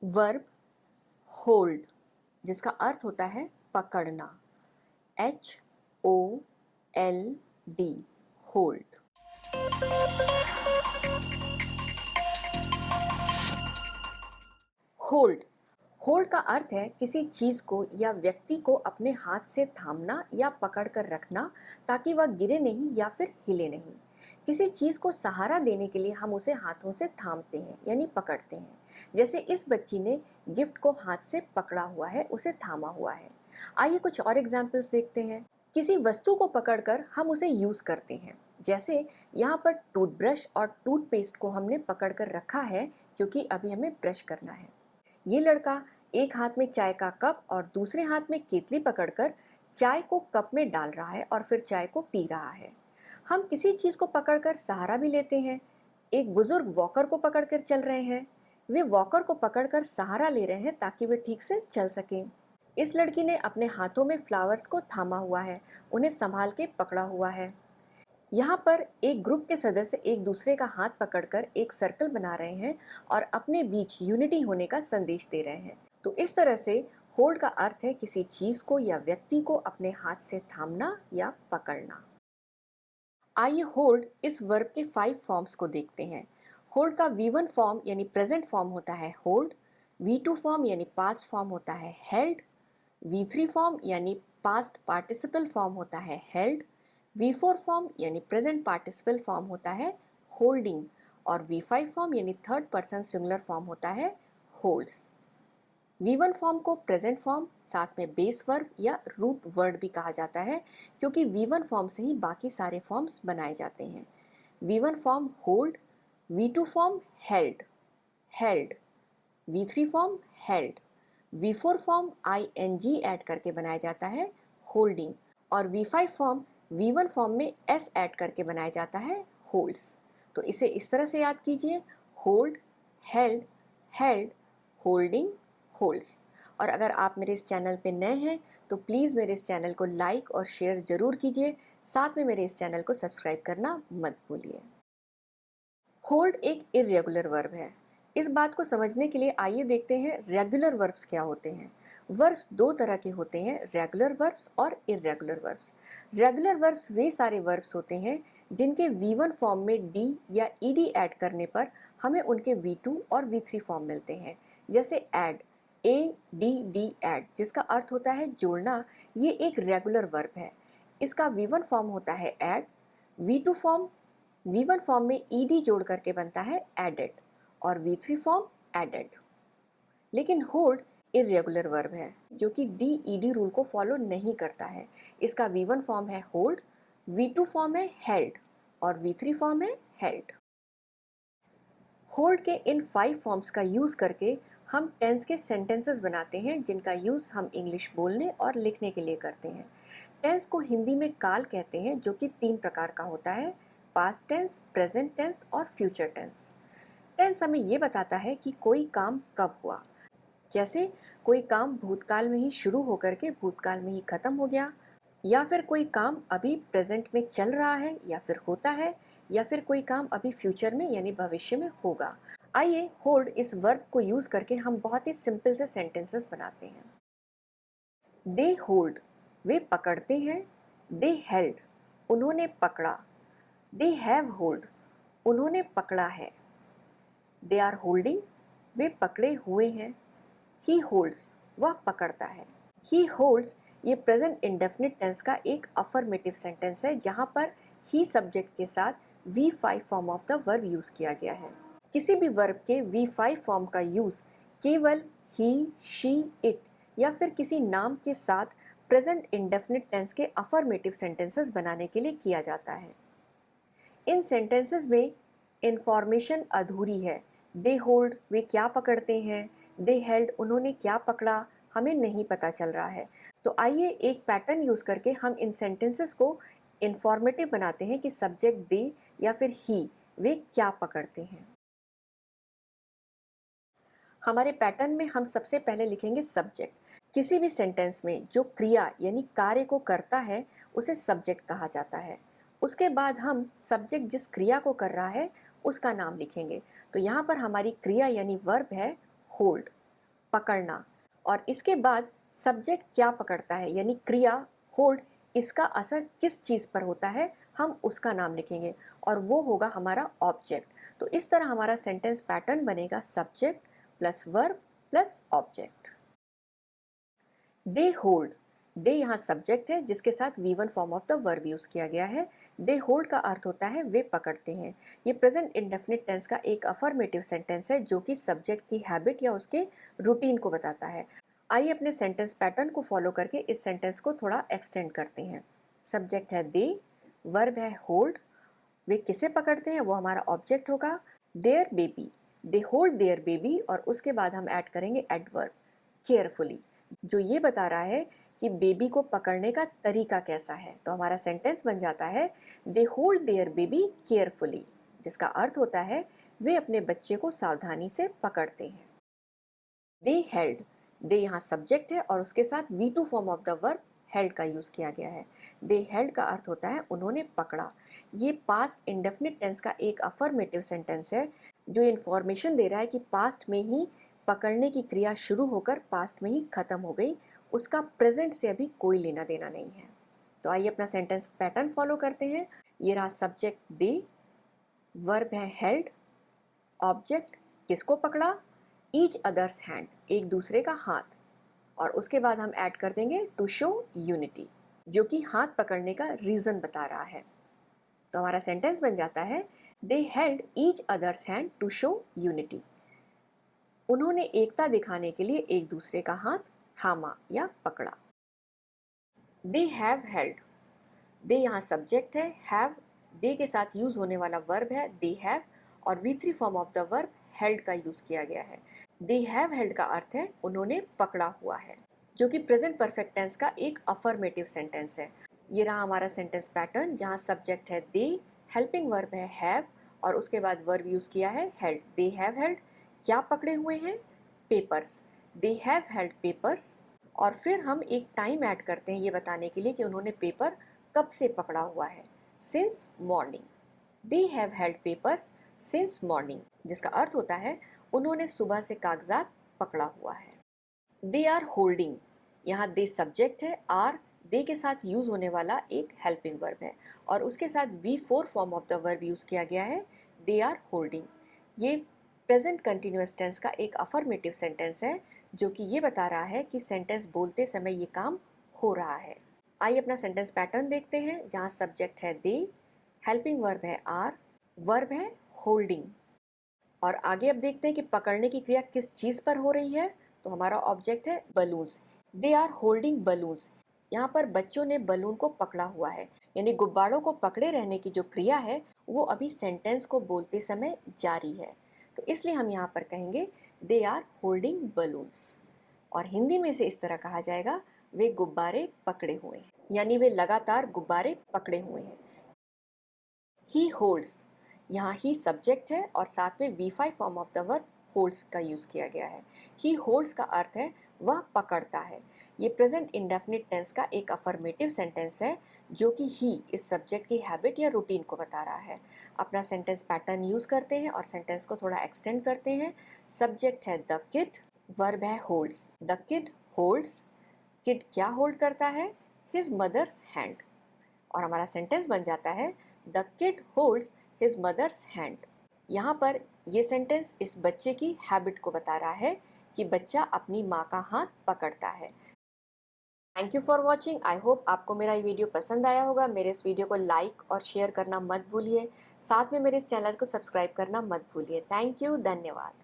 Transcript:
Verb hold, जिसका अर्थ होता है पकड़ना। HOLD, hold. होल्ड, होल्ड का अर्थ है किसी चीज को या व्यक्ति को अपने हाथ से थामना या पकड़ कर रखना ताकि वह गिरे नहीं या फिर हिले नहीं। किसी चीज को सहारा देने के लिए हम उसे हाथों से थामते हैं यानी पकड़ते हैं। जैसे इस बच्ची ने गिफ्ट को हाथ से पकड़ा हुआ है, उसे थामा हुआ है। आइए कुछ और एग्जाम्पल्स देखते हैं। किसी वस्तु को पकड़कर हम उसे यूज करते हैं। जैसे यहाँ पर टूथब्रश और टूथपेस्ट को हमने पकड़ कर रखा है क्योंकि अभी हमें ब्रश करना है। ये लड़का एक हाथ में चाय का कप और दूसरे हाथ में केतली पकड़कर चाय को कप में डाल रहा है और फिर चाय को पी रहा है। हम किसी चीज को पकड़कर सहारा भी लेते हैं। एक बुजुर्ग वॉकर को पकड़कर चल रहे हैं। वे वॉकर को पकड़कर सहारा ले रहे हैं ताकि वे ठीक से चल सकें। इस लड़की ने अपने हाथों में फ्लावर्स को थामा हुआ है, उन्हें संभाल के पकड़ा हुआ है। यहाँ पर एक ग्रुप के सदस्य एक दूसरे का हाथ पकड़कर एक सर्कल बना रहे हैं और अपने बीच यूनिटी होने का संदेश दे रहे हैं। तो इस तरह से होल्ड का अर्थ है किसी चीज को या व्यक्ति को अपने हाथ से थामना या पकड़ना। आइए होल्ड इस वर्ब के 5 फॉर्म्स को देखते हैं। होल्ड का V1 फॉर्म यानी प्रेजेंट फॉर्म होता है होल्ड, V2 फॉर्म यानी पास्ट फॉर्म होता है हेल्ड, V3 फॉर्म यानी पास्ट पार्टिसिपल फॉर्म होता है हेल्ड, V4 फॉर्म यानी प्रेजेंट पार्टिसिपल फॉर्म होता है होल्डिंग और V5 फॉर्म यानी थर्ड पर्सन सिंगुलर फॉर्म होता है होल्ड्स। V1 फॉर्म को प्रेजेंट फॉर्म साथ में बेस वर्ब या रूट वर्ड भी कहा जाता है क्योंकि V1 फॉर्म से ही बाकी सारे फॉर्म्स बनाए जाते हैं। V1 form hold, V2 form held, held, V3 form held, V4 form ING add करके बनाया जाता है होल्डिंग और V5 फॉर्म V1 फॉर्म में S ऐड करके बनाया जाता है होल्ड्स। तो इसे इस तरह से याद कीजिए, hold, held, held, holding, holds. और अगर आप मेरे इस चैनल पे नए हैं तो प्लीज़ मेरे इस चैनल को लाइक और शेयर ज़रूर कीजिए, साथ में मेरे इस चैनल को सब्सक्राइब करना मत भूलिए। होल्ड एक इर्रेगुलर वर्ब है। इस बात को समझने के लिए आइए देखते हैं रेगुलर वर्ब्स क्या होते हैं। वर्ब्स 2 तरह के होते हैं, रेगुलर वर्ब्स और इर्रेगुलर वर्ब्स। रेगुलर वर्ब्स वे सारे वर्ब्स होते हैं जिनके V1 फॉर्म में D या ED ऐड करने पर हमें उनके V2 और V3 फॉर्म मिलते हैं। जैसे ऐड, ADD ऐड, जिसका अर्थ होता है जोड़ना, ये एक रेगुलर वर्ब है। इसका V1 फॉर्म होता है ऐड, V1 फॉर्म में ED जोड़ करके बनता है एडेड और V3 फॉर्म एडेड। लेकिन होल्ड इर्रेगुलर वर्ब है जो कि DED रूल को फॉलो नहीं करता है। इसका V1 फॉर्म है होल्ड, V2 फॉर्म है हेल्ड और V3 फॉर्म है हेल्ड। होल्ड के इन 5 फॉर्म्स का यूज़ करके हम टेंस के सेंटेंसेस बनाते हैं जिनका यूज़ हम इंग्लिश बोलने और लिखने के लिए करते हैं। टेंस को हिंदी में काल कहते हैं जो कि 3 प्रकार का होता है, पास्ट टेंस, प्रेजेंट टेंस और फ्यूचर टेंस। टेंस हमें ये बताता है कि कोई काम कब हुआ, जैसे कोई काम भूतकाल में ही शुरू होकर के भूतकाल में ही खत्म हो गया, या फिर कोई काम अभी प्रेजेंट में चल रहा है या फिर होता है, या फिर कोई काम अभी फ्यूचर में यानी भविष्य में होगा। आइए होल्ड इस वर्ब को यूज करके हम बहुत ही सिंपल से सेंटेंसेस बनाते हैं। दे होल्ड, वे पकड़ते हैं। दे हेल्ड, उन्होंने पकड़ा। दे हैव होल्ड, उन्होंने पकड़ा है। दे आर होल्डिंग, वे पकड़े हुए हैं। ही होल्ड्स, वह पकड़ता है। ही होल्ड्स ये प्रेजेंट इंडेफिनिट टेंस का एक अफर्मेटिव सेंटेंस है जहां पर ही सब्जेक्ट के साथ V5 form of the verb use किया गया है। किसी भी वर्ब के V5 फॉर्म का यूज केवल ही, शी, इट या फिर किसी नाम के साथ प्रेजेंट इंडेफिनिट टेंस के अफर्मेटिव सेंटेंसेस बनाने के लिए किया जाता है। इन सेंटेंसेस में इंफॉर्मेशन अधूरी है। दे होल्ड, वे क्या पकड़ते हैं। दे हेल्ड, उन्होंने क्या पकड़ा, हमें नहीं पता चल रहा है। तो आइए एक पैटर्न यूज करके हम इन सेंटेंसेस को इंफॉर्मेटिव बनाते हैं कि सब्जेक्ट दे या फिर ही, वे क्या पकड़ते हैं। हमारे पैटर्न में हम सबसे पहले लिखेंगे सब्जेक्ट। किसी भी सेंटेंस में जो क्रिया यानी कार्य को करता है उसे सब्जेक्ट कहा जाता है। उसके बाद हम सब्जेक्ट जिस क्रिया को कर रहा है उसका नाम लिखेंगे। तो यहाँ पर हमारी क्रिया यानी वर्ब है होल्ड। पकड़ना, और इसके बाद सब्जेक्ट क्या पकड़ता है यानी क्रिया होल्ड, इसका असर किस चीज़ पर होता है हम उसका नाम लिखेंगे और वो होगा हमारा ऑब्जेक्ट। तो इस तरह हमारा सेंटेंस पैटर्न बनेगा subject plus verb plus object. They hold, they यहाँ सब्जेक्ट है जिसके साथ V1 form of the verb use किया गया है। दे होल्ड का अर्थ होता है वे पकड़ते हैं। ये प्रेजेंट इंडेफिनिट टेंस का एक अफर्मेटिव सेंटेंस है जो कि सब्जेक्ट की हैबिट या उसके रूटीन को बताता है। आइए अपने सेंटेंस पैटर्न को फॉलो करके इस सेंटेंस को थोड़ा एक्सटेंड करते हैं। सब्जेक्ट है दे, वर्ब है होल्ड, वे किसे पकड़ते हैं वो हमारा ऑब्जेक्ट होगा। Their baby, they hold their baby, और उसके बाद हम ऐड करेंगे एडवर्ब केयरफुली, जो ये बता रहा है कि बेबी को पकड़ने का तरीका कैसा है। तो हमारा सेंटेंस बन जाता है दे होल्ड देयर बेबी केयरफुली, जिसका अर्थ होता है वे अपने बच्चे को सावधानी से पकड़ते हैं। दे हेल्ड, दे यहाँ सब्जेक्ट है और उसके साथ V2 form of the verb held का यूज किया गया है। दे हेल्ड का अर्थ होता है उन्होंने पकड़ा। ये पास्ट इंडेफिनिट टेंस का एक अफर्मेटिव सेंटेंस है जो इंफॉर्मेशन दे रहा है कि पास्ट में ही पकड़ने की क्रिया शुरू होकर पास्ट में ही खत्म हो गई, उसका प्रेजेंट से अभी कोई लेना देना नहीं है। तो आइए अपना सेंटेंस पैटर्न फॉलो करते हैं। ये रहा सब्जेक्ट दे, वर्ब है हेल्ड, ऑब्जेक्ट किसको पकड़ा, ईच अदर्स हैंड एक दूसरे का हाथ, और उसके बाद हम ऐड कर देंगे टू शो यूनिटी, जो कि हाथ पकड़ने का रीजन बता रहा है। तो हमारा सेंटेंस बन जाता है they held each other's hand to show unity, उन्होंने एकता दिखाने के लिए एक दूसरे का हाथ थामा या पकड़ा। दे हैव हेल्ड, दे यहाँ सब्जेक्ट है, हैव दे के साथ यूज होने वाला वर्ब है दे हैव, और V3 form of the verb held का यूज किया गया है। दे हैव हेल्ड का अर्थ है उन्होंने पकड़ा हुआ है, जो कि प्रेजेंट परफेक्ट टेंस का एक अफर्मेटिव सेंटेंस है। ये रहा हमारा सेंटेंस पैटर्न जहाँ सब्जेक्ट है दे, हेल्पिंग वर्ब है हैव, और उसके बाद वर्ब यूज किया है हेल्ड। दे हैव हेल्ड, क्या पकड़े हुए हैं, papers, they have held papers, और फिर हम एक टाइम ऐड करते हैं ये बताने के लिए कि उन्होंने पेपर कब से पकड़ा हुआ है, since morning. They have held papers since morning, जिसका अर्थ होता है उन्होंने सुबह से कागजात पकड़ा हुआ है। दे आर होल्डिंग, यहाँ दे सब्जेक्ट है, आर दे के साथ यूज होने वाला एक हेल्पिंग वर्ब है, और उसके साथ V4 form of the verb use किया गया है दे आर होल्डिंग। ये प्रेजेंट कंटिन्यूअस टेंस का एक अफर्मेटिव सेंटेंस है जो कि ये बता रहा है कि सेंटेंस बोलते समय ये काम हो रहा है। आइए अपना सेंटेंस पैटर्न देखते हैं जहाँ सब्जेक्ट है दे, हेल्पिंग वर्ब है आर, वर्ब है होल्डिंग, और आगे अब देखते हैं कि पकड़ने की क्रिया किस चीज़ पर हो रही है। तो हमारा ऑब्जेक्ट है balloons, they are holding balloons, यहाँ पर बच्चों ने बलून को पकड़ा हुआ है, यानी गुब्बारों को पकड़े रहने की जो क्रिया है वो अभी सेंटेंस को बोलते समय जारी है। तो इसलिए हम यहाँ पर कहेंगे दे आर होल्डिंग बलून्स, और हिंदी में से इस तरह कहा जाएगा वे गुब्बारे पकड़े हुए हैं, यानी वे लगातार गुब्बारे पकड़े हुए हैं। ही होल्ड्स, यहाँ ही सब्जेक्ट है और साथ में V5 form of the verb holds का यूज किया गया है। ही होल्ड्स का अर्थ है वह पकड़ता है। ये प्रेजेंट इंडेफिनिट टेंस का एक अफर्मेटिव सेंटेंस है जो कि ही इस सब्जेक्ट की हैबिट या रूटीन को बता रहा है। अपना सेंटेंस पैटर्न यूज करते हैं और सेंटेंस को थोड़ा एक्सटेंड करते हैं। सब्जेक्ट है द किड, वर्ब है holds, the kid holds, kid क्या होल्ड करता है, हिज मदर्स हैंड, और हमारा सेंटेंस बन जाता है the kid holds his mother's hand. यहाँ पर ये सेंटेंस इस बच्चे की हैबिट को बता रहा है कि बच्चा अपनी माँ का हाथ पकड़ता है। Thank you for watching. I hope आपको मेरा ये वीडियो पसंद आया होगा। मेरे इस वीडियो को लाइक और शेयर करना मत भूलिए, साथ में मेरे इस चैनल को सब्सक्राइब करना मत भूलिए। थैंक यू, धन्यवाद।